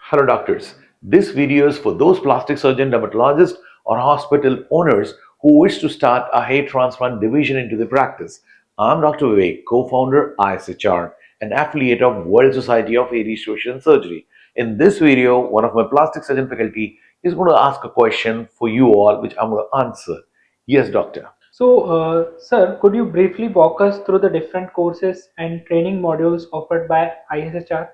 Hello doctors, this video is for those plastic surgeon, dermatologists or hospital owners who wish to start a hair transplant division into their practice. I'm Dr. Vivek, co-founder ISHR, an affiliate of World Society of Hair Restoration and Surgery. In this video, one of my plastic surgeon faculty is going to ask a question for you all which I'm going to answer. Yes, doctor. Sir, could you briefly walk us through the different courses and training modules offered by ISHR?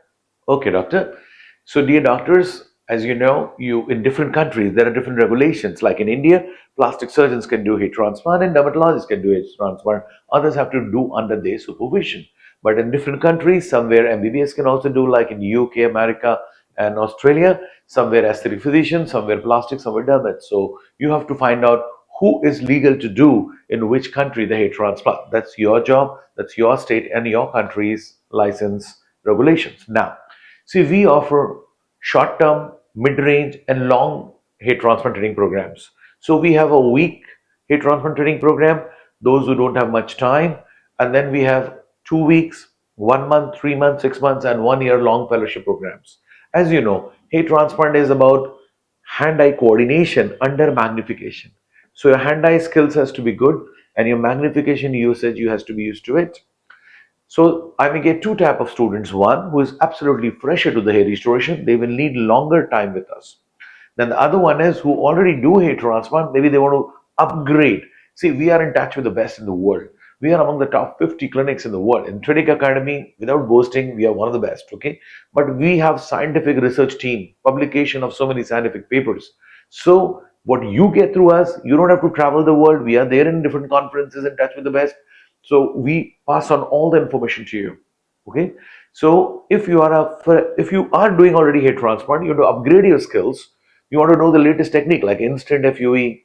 Okay, doctor. So, dear doctors, as you know, you in different countries there are different regulations. Like in India, plastic surgeons can do hair transplant and dermatologists can do hair transplant. Others have to do under their supervision. But in different countries, somewhere MBBS can also do, like in UK, America, and Australia. Somewhere aesthetic physician, somewhere plastic, somewhere dermat. So you have to find out who is legal to do in which country the hair transplant. That's your job. That's your state and your country's license regulations. Now, see, we offer short-term, mid-range, and long hair transplant training programs. So we have a week hair transplant training program, those who don't have much time, and then we have 2 weeks, 1 month, 3 months, 6 months, and 1 year long fellowship programs. As you know, hair transplant is about hand-eye coordination under magnification. So your hand-eye skills has to be good, and your magnification usage you has to be used to it. So I may get two type of students. One who is absolutely fresher to the hair restoration, they will need longer time with us. Then the other one is who already do hair transplant, maybe they want to upgrade. See, we are in touch with the best in the world. We are among the top 50 clinics in the world. In Training Academy, without boasting, we are one of the best, okay? But we have scientific research team, publication of so many scientific papers. So what you get through us, you don't have to travel the world. We are there in different conferences in touch with the best. So we pass on all the information to you. Okay. So if you are doing already hair transplant, you have to upgrade your skills. You want to know the latest technique like Instant FUE,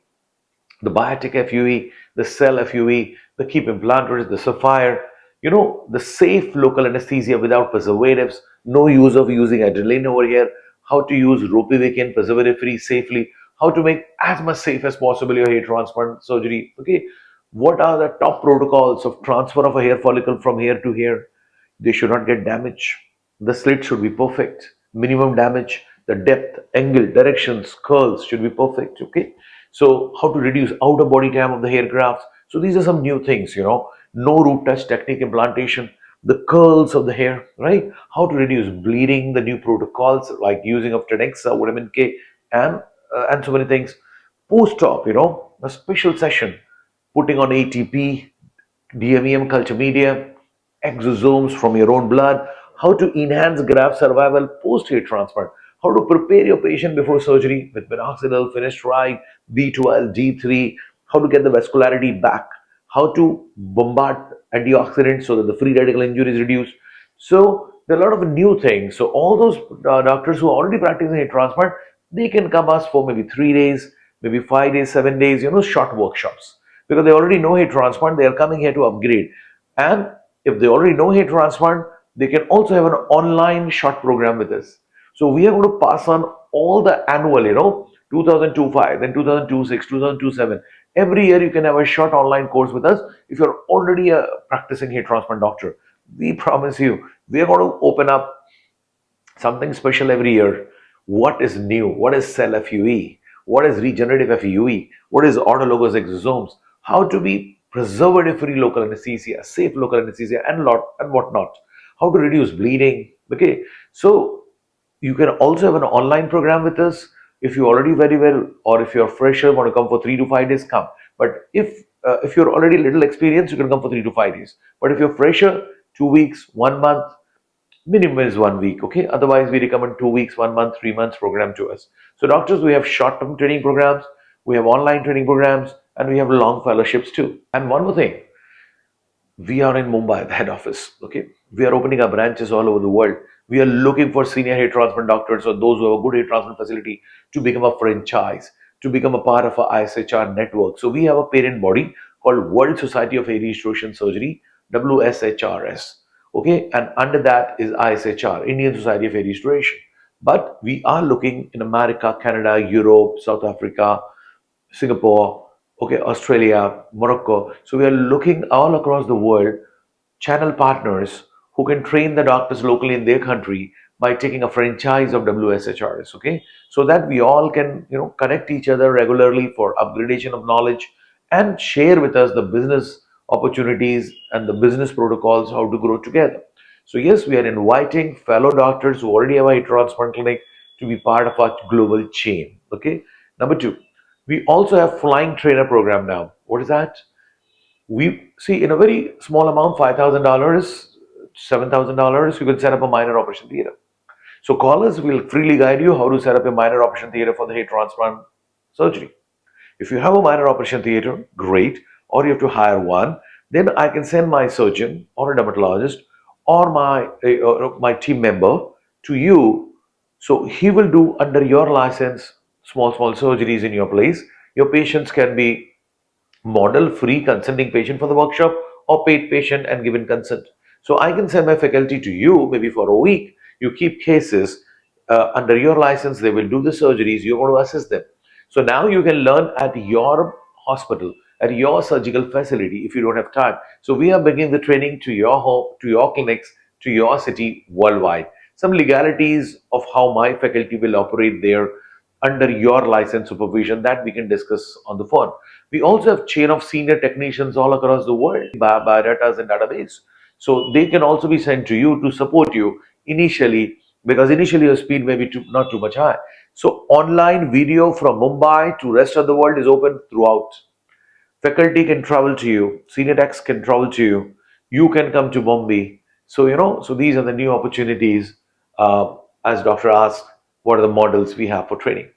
the Biotic FUE, the Cell FUE, the Keep Implanters, the Sapphire, the safe local anesthesia without preservatives, no use of using adrenaline over here, how to use ropivacaine preservative free safely, how to make as much safe as possible your hair transplant surgery. Okay, what are the top protocols of transfer of a hair follicle from hair to hair? They should not get damaged. The slit should be perfect. Minimum damage, the depth, angle, directions, curls should be perfect. Okay. So how to reduce outer body time of the hair grafts. So these are some new things, no root touch technique implantation, the curls of the hair, right? How to reduce bleeding, the new protocols like using of Tenexa, vitamin K, and so many things. Post-op, a special session, putting on ATP, DMEM culture media, exosomes from your own blood, how to enhance graft survival post-hair transplant, how to prepare your patient before surgery with minoxidil, finasteride, B12, D3, how to get the vascularity back, how to bombard antioxidants so that the free radical injury is reduced. So there are a lot of new things. So all those doctors who are already practicing hair transplant, they can come us for maybe 3 days, maybe 5 days, 7 days, short workshops. Because they already know hair transplant, they are coming here to upgrade. And if they already know hair transplant, they can also have an online short program with us. So we are going to pass on all the annual, 2002-5, then 2002-6, 2002-7. Every year you can have a short online course with us if you're already a practicing hair transplant doctor. We promise you, we are going to open up something special every year. What is new? What is cell FUE? What is regenerative FUE? What is autologous exosomes? How to be preservative-free local anesthesia, safe local anesthesia, and whatnot. How to reduce bleeding. Okay, so you can also have an online program with us. If you already very well, or if you're fresher, want to come for 3 to 5 days, come. But if you're already little experienced, you can come for 3 to 5 days. But if you're fresher, 2 weeks, 1 month, minimum is 1 week. Okay, otherwise we recommend 2 weeks, 1 month, 3 months program to us. So doctors, we have short-term training programs, we have online training programs, and we have long fellowships too. And one more thing, we are in Mumbai, the head office. Okay, we are opening our branches all over the world. We are looking for senior hair transplant doctors or those who have a good hair transplant facility to become a franchise, to become a part of our ISHR network. So we have a parent body called World Society of Hair Restoration Surgery, WSHRS. Okay, and under that is ISHR, Indian Society of Hair Restoration. But we are looking in America, Canada, Europe, South Africa, Singapore, okay, Australia, Morocco. So we are looking all across the world, channel partners who can train the doctors locally in their country, by taking a franchise of WSHRs, okay? So that we all can, connect each other regularly for upgradation of knowledge and share with us the business opportunities and the business protocols, how to grow together. So yes, we are inviting fellow doctors who already have a transplant clinic to be part of our global chain, okay? Number two, we also have flying trainer program now. What is that? We see in a very small amount, $5,000, $7,000, you can set up a minor operation theater. So callers will freely guide you how to set up a minor operation theater for the hair transplant surgery. If you have a minor operation theater, great, or you have to hire one, then I can send my surgeon or a dermatologist or my team member to you. So he will do under your license small surgeries in your place. Your patients can be model free consenting patient for the workshop or paid patient and given consent. So I can send my faculty to you maybe for a week. You keep cases under your license, they will do the surgeries, you're going to assist them. So now you can learn at your hospital, at your surgical facility if you don't have time. So we are bringing the training to your home, to your clinics, to your city worldwide. Some legalities of how my faculty will operate there under your license supervision that we can discuss on the phone. We also have chain of senior technicians all across the world, biodatas and database. So they can also be sent to you to support you initially, because initially your speed may be not too much high. So online video from Mumbai to rest of the world is open throughout. Faculty can travel to you, senior techs can travel to you, you can come to Mumbai. So so these are the new opportunities. As Doctor asked, what are the models we have for training?